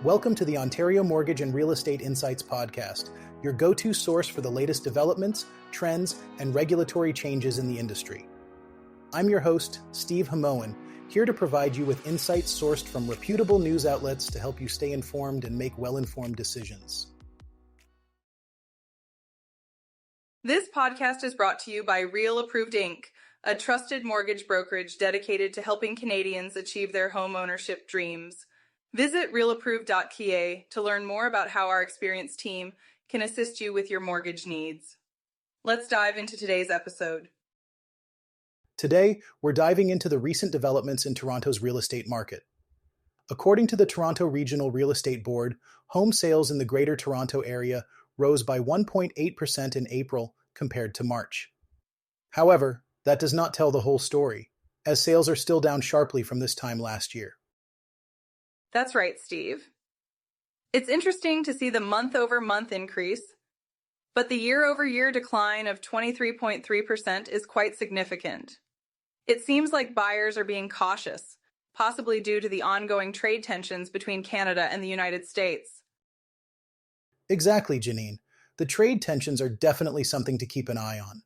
Welcome to the Ontario Mortgage and Real Estate Insights podcast, your go-to source for the latest developments, trends, and regulatory changes in the industry. I'm your host, Steve Hamoen, here to provide you with insights sourced from reputable news outlets to help you stay informed and make well-informed decisions. This podcast is brought to you by Real Approved Inc., a trusted mortgage brokerage dedicated to helping Canadians achieve their home ownership dreams. Visit realapproved.ca to learn more about how our experienced team can assist you with your mortgage needs. Let's dive into today's episode. Today, we're diving into the recent developments in Toronto's real estate market. According to the Toronto Regional Real Estate Board, home sales in the Greater Toronto Area rose by 1.8% in April compared to March. However, that does not tell the whole story, as sales are still down sharply from this time last year. That's right, Steve. It's interesting to see the month-over-month increase, but the year-over-year decline of 23.3% is quite significant. It seems like buyers are being cautious, possibly due to the ongoing trade tensions between Canada and the United States. Exactly, Janine. The trade tensions are definitely something to keep an eye on.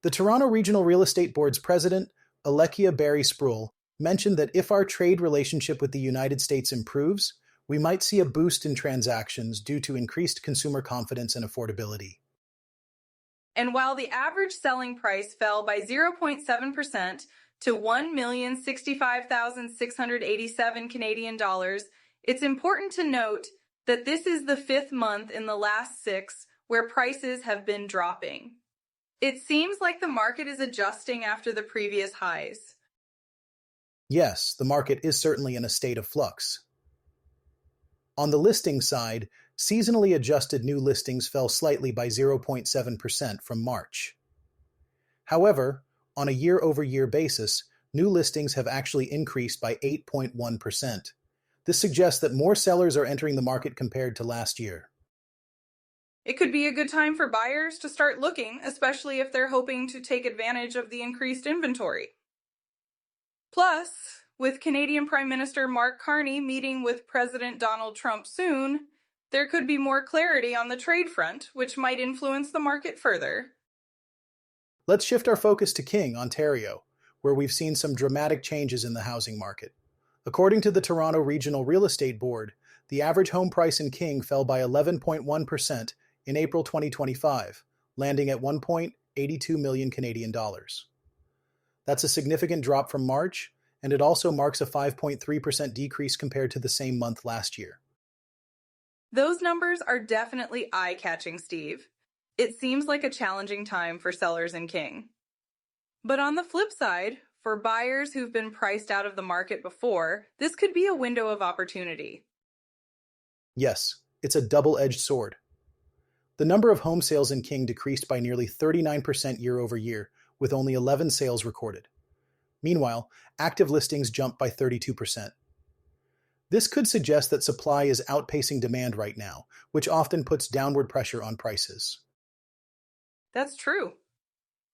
The Toronto Regional Real Estate Board's president, Alekia Barry-Sproul, mentioned that if our trade relationship with the United States improves, we might see a boost in transactions due to increased consumer confidence and affordability. And while the average selling price fell by 0.7% to $1,065,687 Canadian dollars, it's important to note that this is the fifth month in the last 6 where prices have been dropping. It seems like the market is adjusting after the previous highs. Yes, the market is certainly in a state of flux. On the listing side, seasonally adjusted new listings fell slightly by 0.7% from March. However, on a year-over-year basis, new listings have actually increased by 8.1%. This suggests that more sellers are entering the market compared to last year. It could be a good time for buyers to start looking, especially if they're hoping to take advantage of the increased inventory. Plus, with Canadian Prime Minister Mark Carney meeting with President Donald Trump soon, there could be more clarity on the trade front, which might influence the market further. Let's shift our focus to King, Ontario, where we've seen some dramatic changes in the housing market. According to the Toronto Regional Real Estate Board, the average home price in King fell by 11.1% in April 2025, landing at 1.82 million Canadian dollars. That's a significant drop from March, and it also marks a 5.3% decrease compared to the same month last year. Those numbers are definitely eye-catching, Steve. It seems like a challenging time for sellers in King. But on the flip side, for buyers who've been priced out of the market before, this could be a window of opportunity. Yes, it's a double-edged sword. The number of home sales in King decreased by nearly 39% year over year, with only 11 sales recorded. Meanwhile, active listings jumped by 32%. This could suggest that supply is outpacing demand right now, which often puts downward pressure on prices. That's true.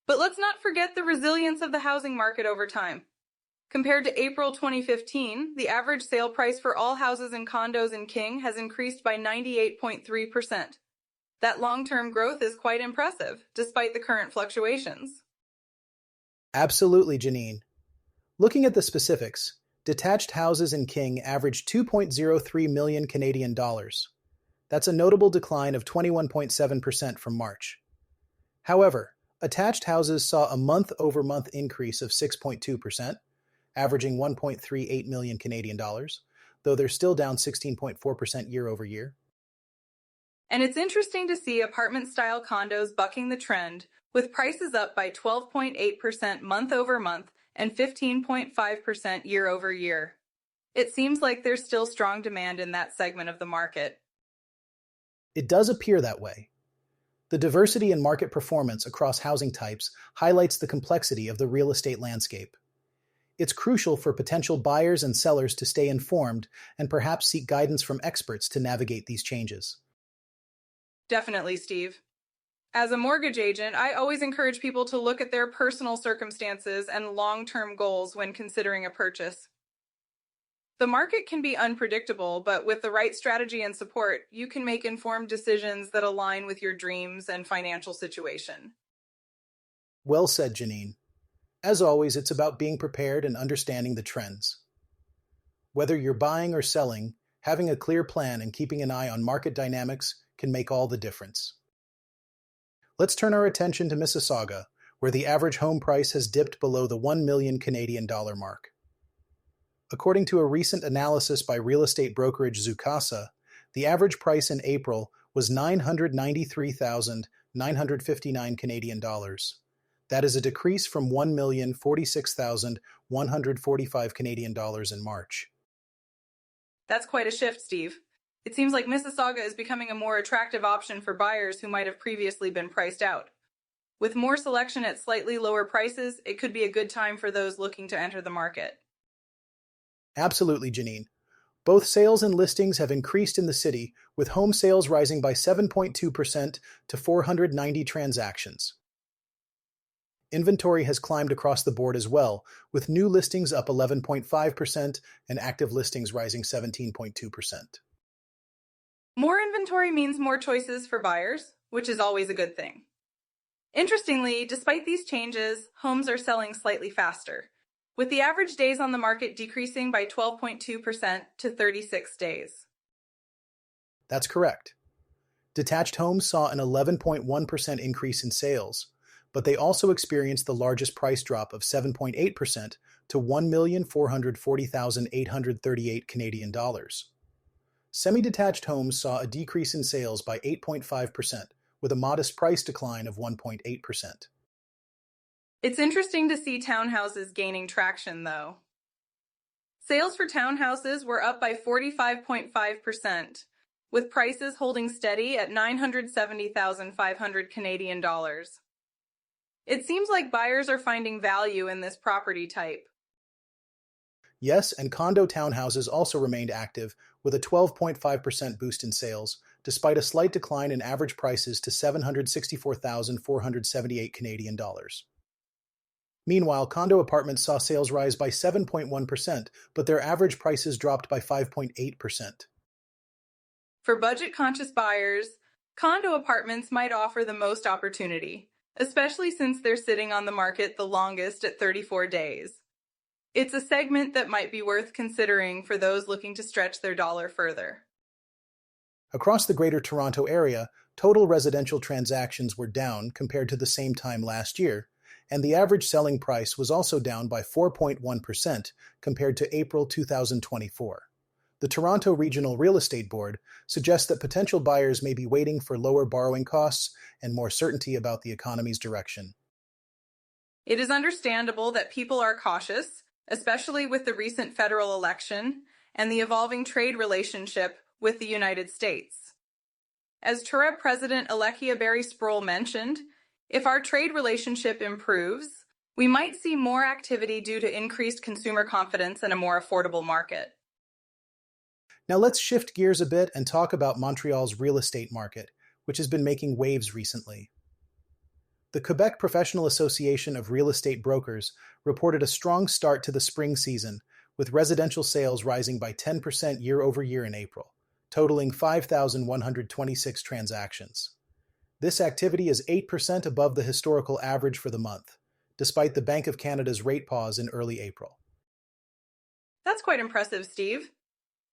But let's not forget the resilience of the housing market over time. Compared to April 2015, the average sale price for all houses and condos in King has increased by 98.3%. That long-term growth is quite impressive, despite the current fluctuations. Absolutely, Janine. Looking at the specifics, detached houses in King averaged 2.03 million Canadian dollars. That's a notable decline of 21.7% from March. However, attached houses saw a month-over-month increase of 6.2%, averaging 1.38 million Canadian dollars, though they're still down 16.4% year over year. And it's interesting to see apartment-style condos bucking the trend, with prices up by 12.8% month-over-month and 15.5% year-over-year. It seems like there's still strong demand in that segment of the market. It does appear that way. The diversity in market performance across housing types highlights the complexity of the real estate landscape. It's crucial for potential buyers and sellers to stay informed and perhaps seek guidance from experts to navigate these changes. Definitely, Steve. As a mortgage agent, I always encourage people to look at their personal circumstances and long-term goals when considering a purchase. The market can be unpredictable, but with the right strategy and support, you can make informed decisions that align with your dreams and financial situation. Well said, Janine. As always, it's about being prepared and understanding the trends. Whether you're buying or selling, having a clear plan and keeping an eye on market dynamics can make all the difference. Let's turn our attention to Mississauga, where the average home price has dipped below the 1 million Canadian dollar mark. According to a recent analysis by real estate brokerage Zoocasa, the average price in April was 993,959 Canadian dollars. That is a decrease from 1,046,145 Canadian dollars in March. That's quite a shift, Steve. It seems like Mississauga is becoming a more attractive option for buyers who might have previously been priced out. With more selection at slightly lower prices, it could be a good time for those looking to enter the market. Absolutely, Janine. Both sales and listings have increased in the city, with home sales rising by 7.2% to 490 transactions. Inventory has climbed across the board as well, with new listings up 11.5% and active listings rising 17.2%. More inventory means more choices for buyers, which is always a good thing. Interestingly, despite these changes, homes are selling slightly faster, with the average days on the market decreasing by 12.2% to 36 days. That's correct. Detached homes saw an 11.1% increase in sales, but they also experienced the largest price drop of 7.8% to 1,440,838 Canadian dollars. Semi-detached homes saw a decrease in sales by 8.5%, with a modest price decline of 1.8%. It's interesting to see townhouses gaining traction, though. Sales for townhouses were up by 45.5%, with prices holding steady at 970,500 Canadian dollars. It seems like buyers are finding value in this property type. Yes, and condo townhouses also remained active, with a 12.5% boost in sales, despite a slight decline in average prices to 764,478 Canadian dollars. Meanwhile, condo apartments saw sales rise by 7.1%, but their average prices dropped by 5.8%. For budget-conscious buyers, condo apartments might offer the most opportunity, especially since they're sitting on the market the longest at 34 days. It's a segment that might be worth considering for those looking to stretch their dollar further. Across the Greater Toronto Area, total residential transactions were down compared to the same time last year, and the average selling price was also down by 4.1% compared to April 2024. The Toronto Regional Real Estate Board suggests that potential buyers may be waiting for lower borrowing costs and more certainty about the economy's direction. It is understandable that people are cautious, especially with the recent federal election and the evolving trade relationship with the United States. As TUREB President Alechia Berry-Sproul mentioned, if our trade relationship improves, we might see more activity due to increased consumer confidence and a more affordable market. Now let's shift gears a bit and talk about Montreal's real estate market, which has been making waves recently. The Quebec Professional Association of Real Estate Brokers reported a strong start to the spring season, with residential sales rising by 10% year over year in April, totaling 5,126 transactions. This activity is 8% above the historical average for the month, despite the Bank of Canada's rate pause in early April. That's quite impressive, Steve.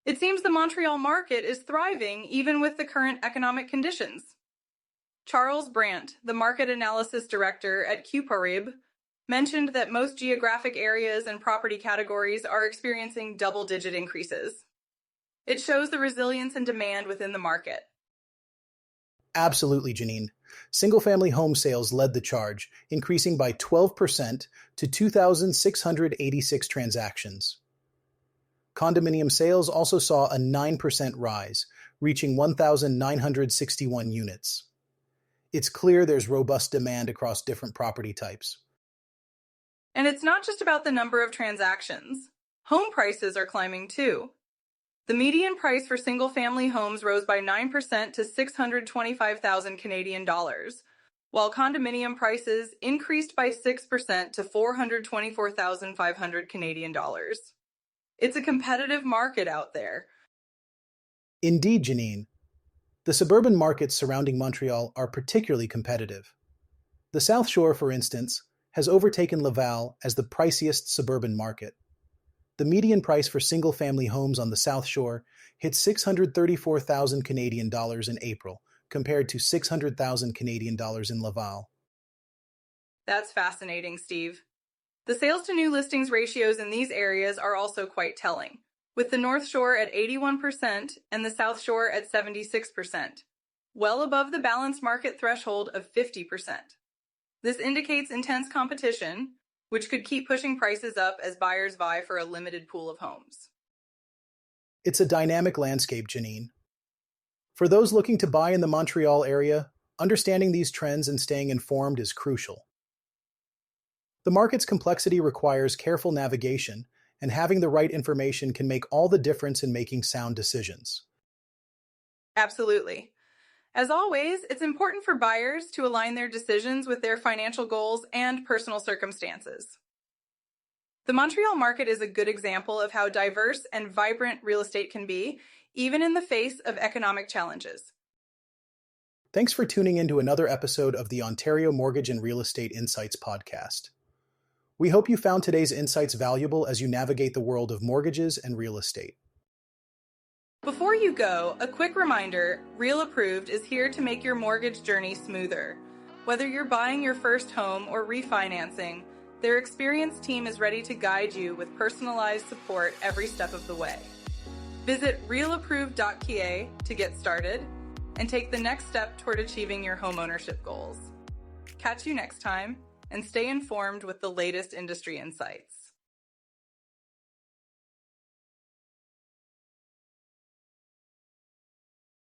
It seems the Montreal market is thriving even with the current economic conditions. Charles Brandt, the market analysis director at QParib, mentioned that most geographic areas and property categories are experiencing double-digit increases. It shows the resilience and demand within the market. Absolutely, Janine. Single-family home sales led the charge, increasing by 12% to 2,686 transactions. Condominium sales also saw a 9% rise, reaching 1,961 units. It's clear there's robust demand across different property types. And it's not just about the number of transactions. Home prices are climbing too. The median price for single-family homes rose by 9% to 625,000 Canadian dollars, while condominium prices increased by 6% to 424,500 Canadian dollars. It's a competitive market out there. Indeed, Janine. The suburban markets surrounding Montreal are particularly competitive. The South Shore, for instance, has overtaken Laval as the priciest suburban market. The median price for single-family homes on the South Shore hit 634,000 Canadian dollars in April, compared to 600,000 Canadian dollars in Laval. That's fascinating, Steve. The sales to new listings ratios in these areas are also quite telling, with the North Shore at 81% and the South Shore at 76%, well above the balanced market threshold of 50%. This indicates intense competition, which could keep pushing prices up as buyers vie for a limited pool of homes. It's a dynamic landscape, Janine. For those looking to buy in the Montreal area, understanding these trends and staying informed is crucial. The market's complexity requires careful navigation, and having the right information can make all the difference in making sound decisions. Absolutely. As always, it's important for buyers to align their decisions with their financial goals and personal circumstances. The Montreal market is a good example of how diverse and vibrant real estate can be, even in the face of economic challenges. Thanks for tuning in to another episode of the Ontario Mortgage and Real Estate Insights podcast. We hope you found today's insights valuable as you navigate the world of mortgages and real estate. Before you go, a quick reminder, Real Approved is here to make your mortgage journey smoother. Whether you're buying your first home or refinancing, their experienced team is ready to guide you with personalized support every step of the way. Visit realapproved.ca to get started and take the next step toward achieving your homeownership goals. Catch you next time, and stay informed with the latest industry insights.